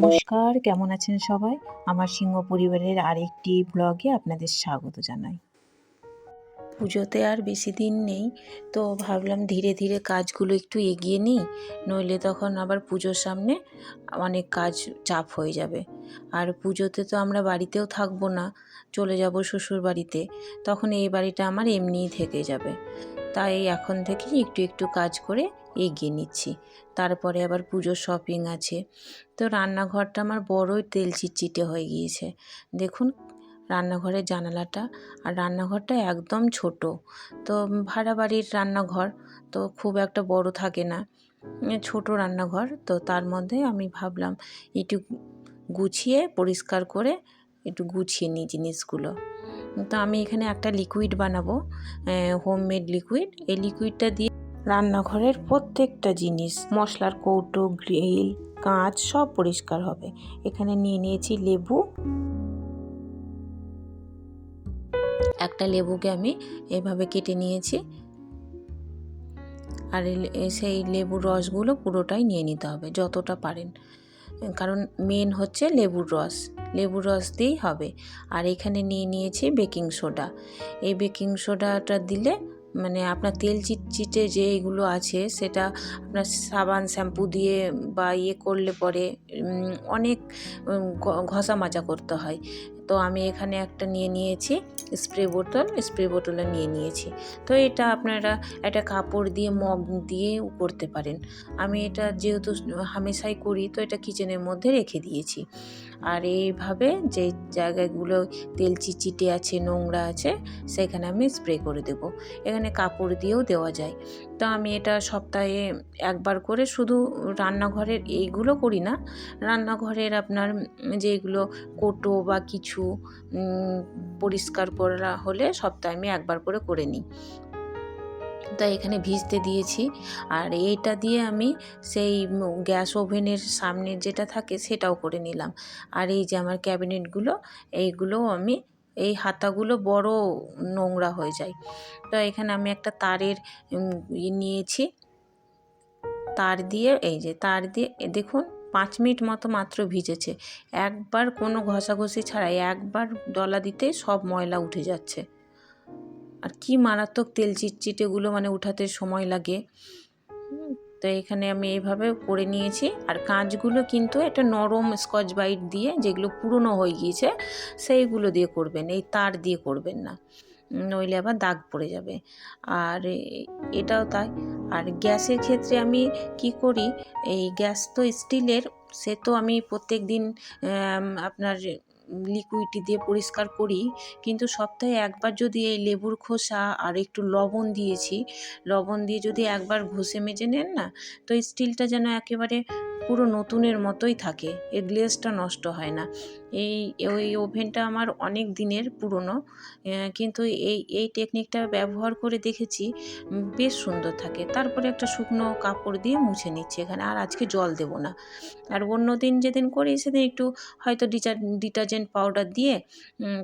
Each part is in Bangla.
নমস্কার, কেমন আছেন সবাই? আমার সিংহ পরিবারের আরেকটি ব্লগে আপনাদের স্বাগত জানাই। পুজোতে আর বেশি দিন নেই, তো ভাবলাম ধীরে ধীরে কাজগুলো একটু এগিয়ে নিই, নইলে তখন আবার পুজোর সামনে অনেক কাজ চাপ হয়ে যাবে। আর পুজোতে তো আমরা বাড়িতেও থাকবো না, চলে যাব শ্বশুর বাড়িতে, তখন এই বাড়িটা আমার এমনিই থেকে যাবে। তাই এখন থেকেই একটু একটু কাজ করে এগিয়ে নিচ্ছি। তারপরে আবার পুজোর শপিং আছে। তো রান্নাঘরটা আমার বড়ই তেল চিটচিটে হয়ে গিয়েছে। দেখুন রান্নাঘরের জানালাটা, আর রান্নাঘরটা একদম ছোট। তো ভাড়া বাড়ির রান্নাঘর, তো খুব একটা বড় থাকে না, ছোট রান্নাঘর। তো তার মধ্যে আমি ভাবলাম একটু গুছিয়ে পরিষ্কার করে একটু গুছিয়ে নিই জিনিসগুলো। তো আমি এখানে একটা লিকুইড বানাবো, হোমমেড লিকুইড। এই লিকুইডটা দিয়ে রান্নাঘরের প্রত্যেকটা জিনিস, মশলার কৌটো, গ্রিল, কাঁচ সব পরিষ্কার হবে। এখানে নিয়ে নিয়েছি লেবু। একটা লেবুকে আমি এভাবে কেটে নিয়েছি, আর সেই লেবুর রসগুলো পুরোটাই নিয়ে নিতে হবে যতটা পারেন, কারণ মেন হচ্ছে লেবুর রস। লেবুর রস দিয়েই হবে। আর এখানে নিয়ে নিয়েছি বেকিং সোডা। এই বেকিং সোডাটা দিলে মানে আপনার তেল চিটচিটে যেগুলো আছে সেটা আপনার সাবান শ্যাম্পু দিয়ে বা করলে পরে অনেক ঘষা মাজা করতে হয়। তো আমি এখানে একটা নিয়ে নিয়েছি স্প্রে বোতলে নিয়ে নিয়েছি। তো এটা আপনারা একটা কাপড় দিয়ে মগ দিয়েও করতে পারেন। আমি এটা যেহেতু হামেশাই করি, তো এটা কিচেনের মধ্যে রেখে দিয়েছি। আর এইভাবে যে জায়গাগুলো তেল চিটচিটে আছে, নোংরা আছে, সেখানে আমি স্প্রে করে দেব। এখানে কাপড় দিয়েও দেওয়া যায়। তো আমি এটা সপ্তাহে একবার করে, শুধু রান্নাঘরের এইগুলো করি না, রান্নাঘরের আপনার যেগুলো কোটো বা কিছু পরিষ্কার করা হলে সপ্তাহে আমি একবার করে নিই। তাই এখানে ভিজতে দিয়েছি। আর এইটা দিয়ে আমি সেই গ্যাস ওভেনের সামনের যেটা থাকে সেটাও করে নিলাম। আর এই যে আমার ক্যাবিনেটগুলো, এইগুলোও আমি, এই হাতাগুলো বড় নোংরা হয়ে যায়। তো এখানে আমি একটা তারের নিয়েছি, তার দিয়ে, এই যে তার দিয়ে দেখুন 5 মিনিট মতো মাত্র ভিজেছে। একবার কোনো ঘষাঘষি ছাড়াই একবার ডলা দিতে সব ময়লা উঠে যাচ্ছে। আর কি মারাত্মক তেল চিটচিটেগুলো মানে উঠাতে সময় লাগে। তো এখানে আমি এইভাবে করে নিয়েছি। আর কাঁচগুলো কিন্তু একটা নরম স্কচ ব্রাইট দিয়ে, যেগুলো পুরনো হয়ে গিয়েছে সেইগুলো দিয়ে করবেন, এই তার দিয়ে করবেন না, নইলে আবার দাগ পড়ে যাবে। আর এটাও তাই। আর গ্যাসের ক্ষেত্রে আমি কি করি, এই গ্যাস তো স্টিলের, সে তো আমি প্রত্যেক দিন আপনার লিকুইড দিয়ে পরিষ্কার করি, কিন্তু সপ্তাহে একবার যদি এই লেবুর খোসা আর একটু লবণ দিয়েছি, লবণ দিয়ে যদি একবার ঘষে মেজে নেন না, তো স্টিলটা যেন একেবারে পুরো নতুনের মতোই থাকে, এর গ্লেজটা নষ্ট হয় না। ওই ওভেনটা আমার অনেক দিনের পুরনো, কিন্তু এই টেকনিকটা ব্যবহার করে দেখেছি বেশ সুন্দর থাকে। তারপরে একটা শুকনো কাপড় দিয়ে মুছে নিচ্ছি এখানে, আর আজকে জল দেব না। আর অন্য দিন যেদিন করি সেদিন একটু হয়তো ডিটারজেন্ট পাউডার দিয়ে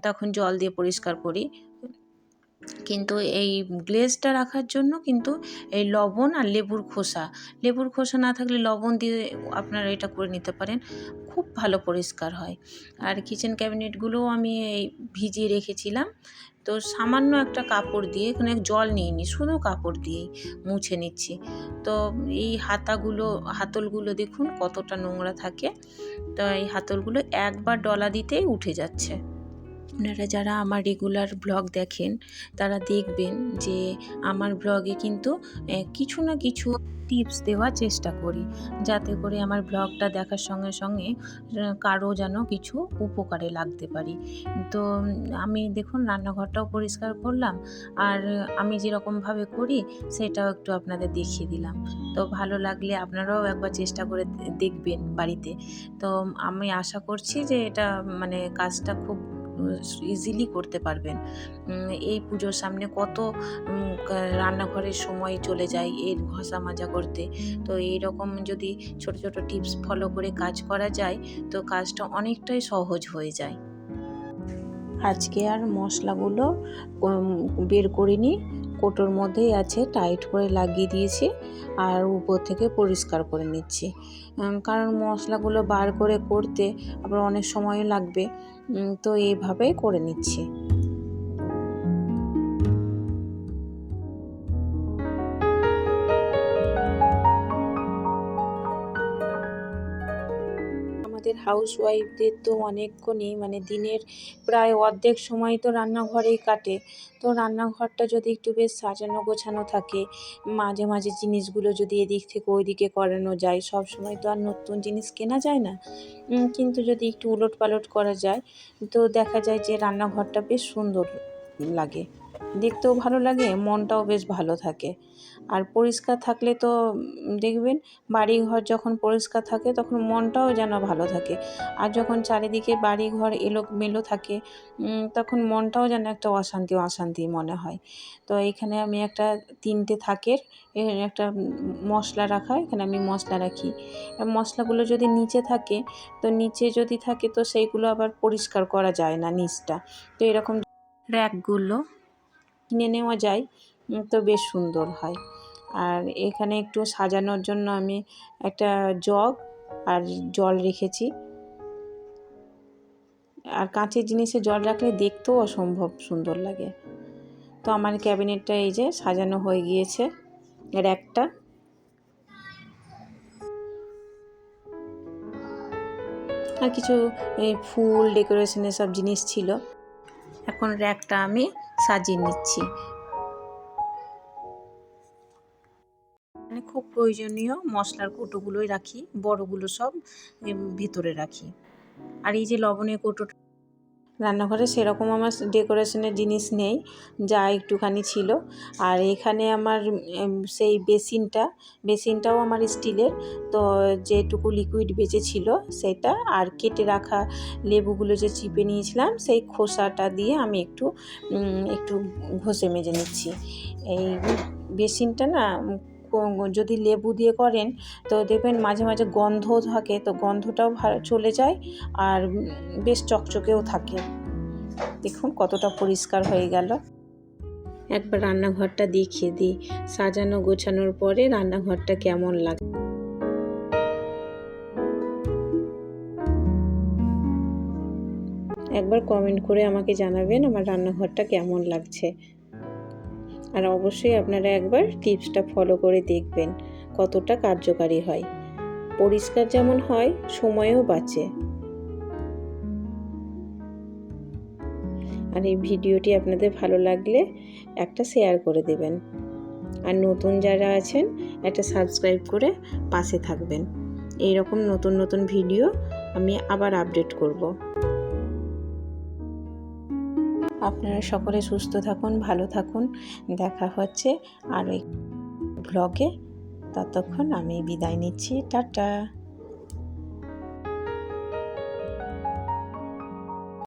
তখন জল দিয়ে পরিষ্কার করি। কিন্তু এই গ্লেজটা রাখার জন্য কিন্তু এই লবণ আর লেবুর খোসা না থাকলে লবণ দিয়ে আপনারা এটা করে নিতে পারেন, খুব ভালো পরিষ্কার হয়। আর কিচেন ক্যাবিনেটগুলোও আমি এই ভিজিয়ে রেখেছিলাম, তো সামান্য একটা কাপড় দিয়ে, এখানে জল নিইনি, শুধু কাপড় দিয়েই মুছে নিচ্ছি। তো এই হাতলগুলো দেখুন কতটা নোংরা থাকে। তো এই হাতলগুলো একবার ডলা দিতেই উঠে যাচ্ছে। আপনারা যারা আমার রেগুলার ব্লগ দেখেন তারা দেখবেন যে আমার ব্লগে কিন্তু কিছু না কিছু টিপস দেওয়ার চেষ্টা করি, যাতে করে আমার ব্লগটা দেখার সঙ্গে সঙ্গে কারো যেন কিছু উপকারে লাগতে পারি। তো আমি দেখুন রান্নাঘরটাও পরিষ্কার করলাম, আর আমি যেরকমভাবে করি সেটাও একটু আপনাদের দেখিয়ে দিলাম। তো ভালো লাগলে আপনারাও একবার চেষ্টা করে দেখবেন বাড়িতে। তো আমি আশা করছি যে এটা মানে কাজটা খুব ইজিলি করতে পারবেন। এই পুজোর সামনে কত রান্নাঘরের সময় চলে যায় এর ঘষা মাজা করতে। তো এইরকম যদি ছোট ছোট টিপস ফলো করে কাজ করা যায়, তো কাজটা অনেকটাই সহজ হয়ে যায়। আজকে আর মশলাগুলো বের করিনি, কোটোর মধ্যেই আছে, টাইট করে লাগিয়ে দিয়েছি আর উপর থেকে পরিষ্কার করে নিচ্ছি, কারণ মশলাগুলো বার করে করতে আবার অনেক সময়ও লাগবে, তো এইভাবেই করে নিচ্ছি। আমাদের হাউসওয়াইফদের তো অনেকক্ষণই মানে দিনের প্রায় অর্ধেক সময় তো রান্নাঘরেই কাটে। তো রান্নাঘরটা যদি একটু বেশ সাজানো গোছানো থাকে, মাঝে মাঝে জিনিসগুলো যদি এদিক থেকে ওইদিকে করানো যায়, সব সময় তো আর নতুন জিনিস কেনা যায় না, কিন্তু যদি একটু উলটপালট করা যায় তো দেখা যায় যে রান্নাঘরটা বেশ সুন্দর লাগে, দেখতেও ভালো লাগে, মনটাও বেশ ভালো থাকে। আর পরিষ্কার থাকলে তো দেখবেন বাড়িঘর যখন পরিষ্কার থাকে তখন মনটাও যেন ভালো থাকে, আর যখন চারিদিকে বাড়িঘর এলোমেলো থাকে তখন মনটাও যেন একটা অশান্তি অশান্তি মনে হয়। তো এইখানে আমি একটা 3টে থাকের একটা মশলা রাখা, এখানে আমি মশলা রাখি। মশলাগুলো যদি নিচে থাকে তো নিচে যদি থাকে তো সেইগুলো আবার পরিষ্কার করা যায় না নিচটা, তো এরকম র্যাকগুলো কিনে নেওয়া যায়, তো বেশ সুন্দর হয়। আর এখানে একটু সাজানোর জন্য আমি একটা জগ আর জল রেখেছি, আর কাঁচের জিনিসে জল রাখলে দেখতেও অসম্ভব সুন্দর লাগে। তো আমার ক্যাবিনেটটা এই যে সাজানো হয়ে গিয়েছে, র্যাকটা। আর কিছু ফুল ডেকোরেশনের সব জিনিস ছিল, এখন র্যাকটা আমি সাজিয়ে নিচ্ছি। মানে খুব প্রয়োজনীয় মশলার কৌটোগুলোই রাখি, বড়গুলো সব ভিতরে রাখি। আর এই যে লবণের কৌটোটা, রান্নাঘরে সেরকম আমার ডেকোরেশনের জিনিস নেই, যা একটুখানি ছিল। আর এখানে আমার সেই বেসিনটাও আমার স্টিলের, তো যেটুকু লিকুইড বেঁচেছিল সেটা, আর কেটে রাখা লেবুগুলো যে চিপে নিয়েছিলাম সেই খোসাটা দিয়ে আমি একটু ঘষে মেজে নিচ্ছি। এই বেসিনটা না যদি লেবু দিয়ে করেন তো দেখবেন মাঝে মাঝে গন্ধ থাকে, তো গন্ধটাও চলে যায় আর বেশ চকচকেও থাকে। দেখুন কতটা পরিষ্কার হয়ে গেল। একবার রান্নাঘরটা দেখিয়ে দিই, সাজানো গোছানোর পরে রান্নাঘরটা কেমন লাগে। একবার কমেন্ট করে আমাকে জানাবেন আমার রান্নাঘরটা কেমন লাগছে। আর অবশ্যই আপনারা একবার টিপসটা ফলো করে দেখবেন কতটা কার্যকারী হয়। পরিষ্কার যেমন হয়, সময়ও বাঁচে। আর এই ভিডিওটি আপনাদের ভালো লাগলে একটা শেয়ার করে দেবেন, আর নতুন যারা আছেন একটা সাবস্ক্রাইব করে পাশে থাকবেন। এই রকম নতুন নতুন ভিডিও আমি আবার আপডেট করব। আপনারা সকলে সুস্থ থাকুন, ভালো থাকুন। দেখা হচ্ছে আর ওই ব্লগে, ততক্ষণ আমি বিদায় নিচ্ছি। টাটা।